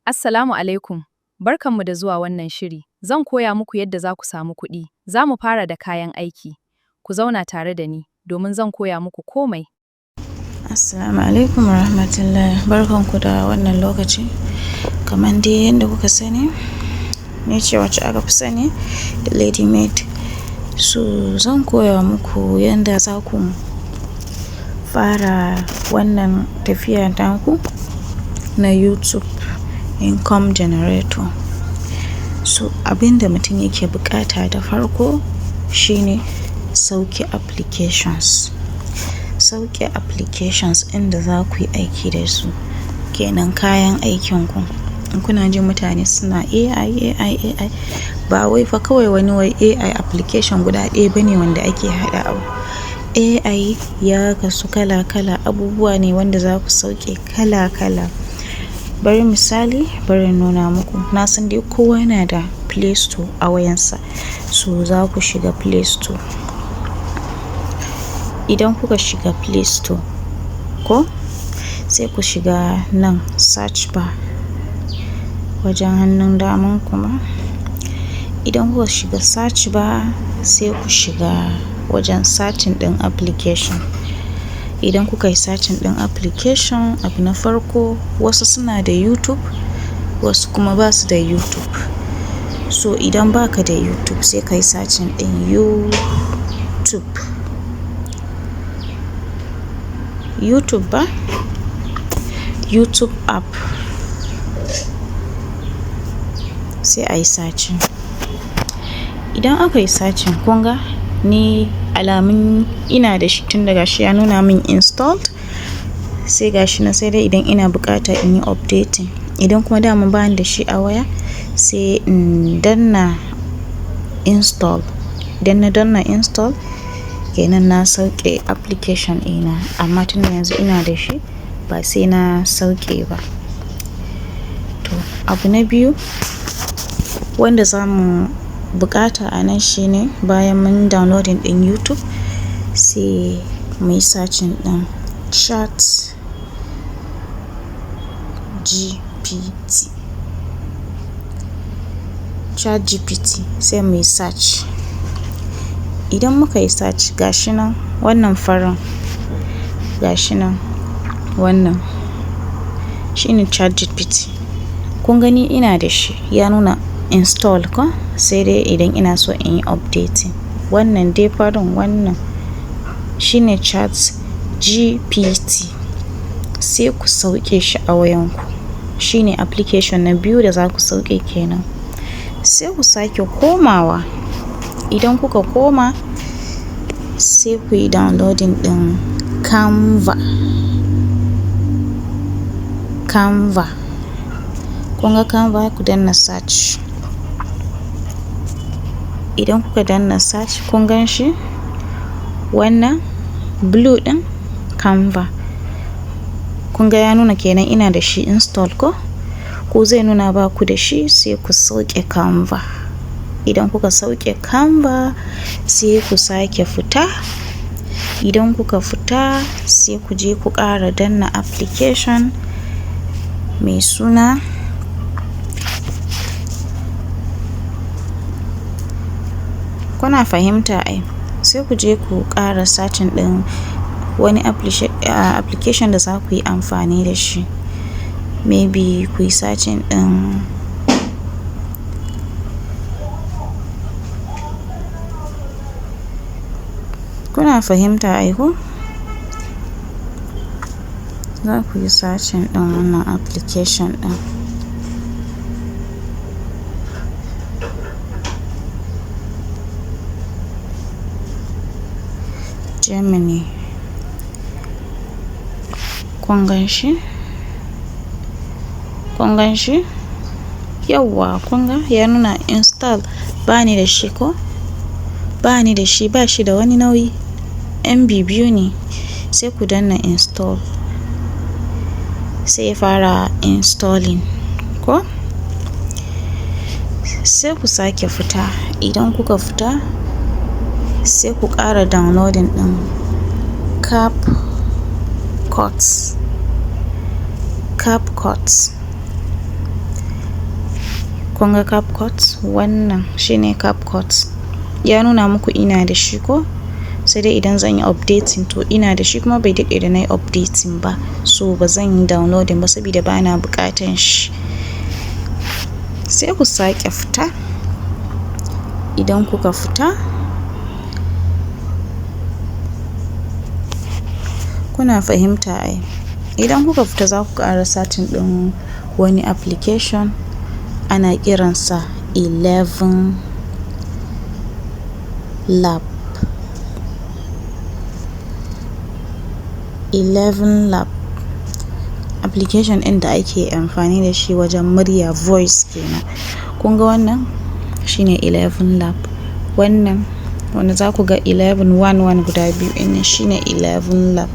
Assalamu alaikum, barkanmu da zuwa wannan shiri. Zan koya muku yadda za ku samu kuɗi. Za mu fara da kayan aiki. Ku zauna tare da ni domin zan koya muku komai. Assalamu alaikum warahmatullahi, barkanku da wannan lokaci. Kamar dai yadda kuka sani, ni ce wacce aka fi sani da Lady Maid. So zan koya muku yadda za ku fara wannan tafiya taku na YouTube income generator. So abinda mutum yake buƙata da farko shine sauke applications. Sauke applications inda za ku yi aiki da su kenan kayan aikinku. In kuna jin mutane suna AI, ba wai fa kawai wani AI application guda ɗaya bane wanda ake haɗa abu. AI ya kasu kala-kala, abubuwa ne wanda za ku sauke kala-kala. Bari misali, bari nuna muku. Na san dai kowa yana da Play Store a wayansa. So za ku shiga Play Store. Idan kuka shiga Play Store, ko sai ku shiga nan search bar wajen hannun daman kuma. Idan kuka shiga search bar sai ku shiga wajen searching ɗin application. Idan kuka yi searching ɗin application, abu na farko wasu suna da YouTube, wasu kuma ba su da YouTube. So idan baka da YouTube sai ka yi searching ɗin YouTube. YouTube ba? YouTube app. Sai a yi searching. Idan aka yi searching, kun ga ni alamun ina da shi tun daga shi ya nuna min installed. Sai gashi na sai dai idan ina buƙata in yi updating. Idan kuma dama bani da shi a waya sai in danna install. Idan na danna install kenan na sauke application ɗina. Amma tun da yanzu ina da shi ba sai na sauke ba. To abu na biyu wanda za mu buƙata a nan shine bayan mun downloading ɗin YouTube sai mu yi searching ɗin ChatGPT sai mu yi search. Idan muka yi search gashi nan wannan farin, gashi nan wannan shine ChatGPT. Kun gani ina da shi ya nuna install ko sai dai idan ina so in yi updating. Wannan dai farin wannan shine ChatGPT. Sai ku sauke shi a wayanku. Shine application na biyu da za ku sauke kenan. Sai ku sake komawa. Idan kuka koma sai ku yi downloading ɗin Canva. Kun ga Canva, ku danna search. Idan kuka danna search kun gan shi wannan blue ɗin Canva. Kun ga ya nuna kenan ina da shi install ko zai nuna ba ku da shi sai ku sauke Canva. Idan kuka sauke Canva sai ku sake fita. Idan kuka fita sai ku je ku ƙara danna application mai suna kuna fahimta ai. Sai ku je ku ƙara searching ɗin wani application da za ku yi amfani da shi. Maybe ku yi searching ɗin kuna fahimta ai ko? Za ku yi searching ɗin wannan application ɗin. Gemini. Kun gan shi? Yawwa kun ga ya nuna install. Bani da shi ko? Bani da shi, ba shi da wani nauyi. MB 2 ne. Sai ku danna install. Sai ya fara installing ko? Sai ku sake fita. Idan kuka fita sai ku ƙara downloading ɗin CapCut. kun ga CapCut, wannan shine CapCut. Ya nuna muku ina da shi ko? Sai dai idan zan yi updating to ina da shi kuma bai daɗe da na yi updating ba, so ba zan yi downloading ba saboda ba na buƙatan shi. Sai ku sake fita. Idan kuka fita, kuna fahimta ai. Idan kuka fita za ku ƙara searching ɗin wani application ana kiransa 11 Lab. 11 Lab application ɗin da ake amfani da shi wajen murya, voice kenan. Kun ga wannan shine 11 Lab. Wannan wanda za ku ga 1111 guda biyu ɗin shine 11 Lab.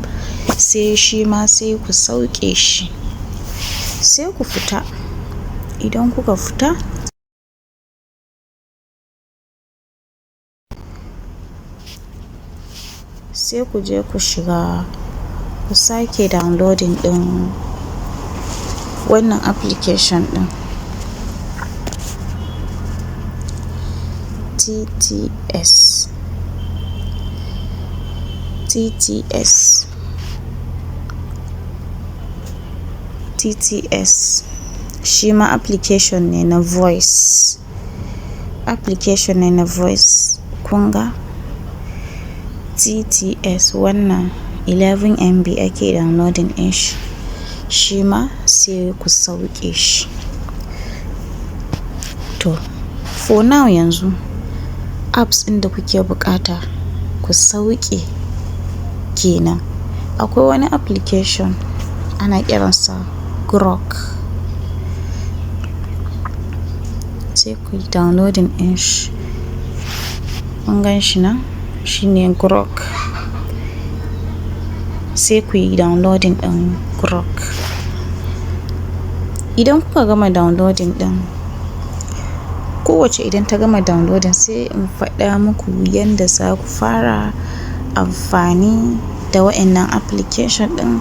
Sai shi ma sai ku sauke shi. Sai ku fita. Idan kuka fita, sai ku je ku shiga ku sake downloading ɗin wannan application ɗin TTS shi ma application ne na voice. Kun ga TTS wannan 11 MB ake downloading ɗin shi. Shi ma sai ku sauke shi. To, for now yanzu apps ɗin da kuke buƙata ku sauke kenan. Akwai wani application ana kiransa Grok. Sai ku yi downloading ɗin shi. Kun gan shi nan? Shine Grok. Sai ku yi downloading ɗin Grok. Idan kuka gama downloading ɗin, kowace idan ta gama downloading sai in faɗa muku yanda za ku fara amfani da wa'annan application ɗin,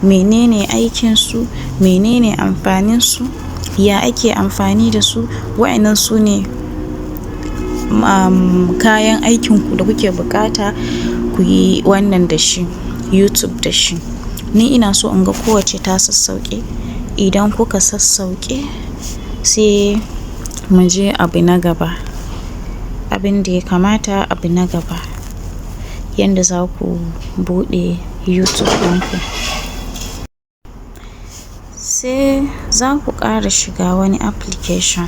menene aikinsu, menene amfaninsu, ya ake amfani da su. Wa'annan su ne kayan aikinku da kuke buƙata ku yi wannan da shi, YouTube da shi. Ni ina so in ga kowace ta sassauƙe. Idan kuka sassauƙe sai mu je abu na gaba. Abin da ya kamata abu na gaba. Yanda za ku buɗe YouTube ɗinku. Sai za ku ƙara shiga wani application.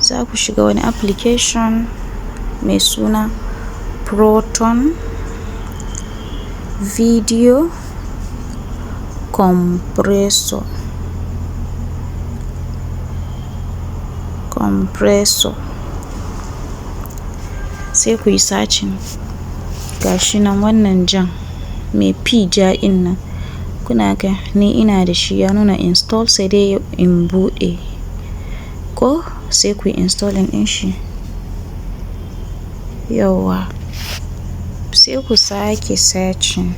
Za ku shiga wani application mai suna Proton Video Compressor. Sai ku yi searching. Gashi nan wannan jan mai P ja ɗin nan. Kuna ga ni ina da shi ya nuna install, sai dai in buɗe. Ko sai ku yi installing ɗin shi. Yawwa. Sai ku sake searching.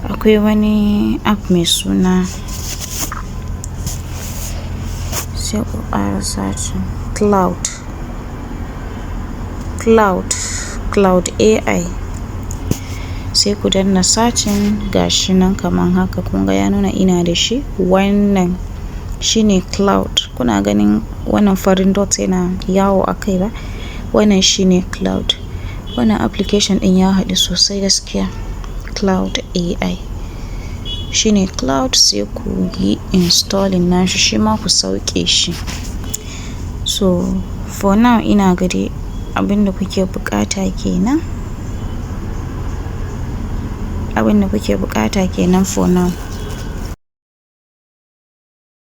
Akwai wani app mai suna, sai ku ƙara searching Cloud AI. Sai ku danna searching. Gashi nan kaman haka. Kun ga ya nuna ina da shi. Wannan shine Cloud. Kuna ganin wannan farin dot yana yawo a kai ba? Wannan shine Cloud. Wannan application ɗin ya haɗu sosai gaskiya. Cloud AI shine Cloud. Sai ku yi installing nashi, shi ma ku sauke shi. So for now ina ga dai abin da kuke buƙata kenan. For now.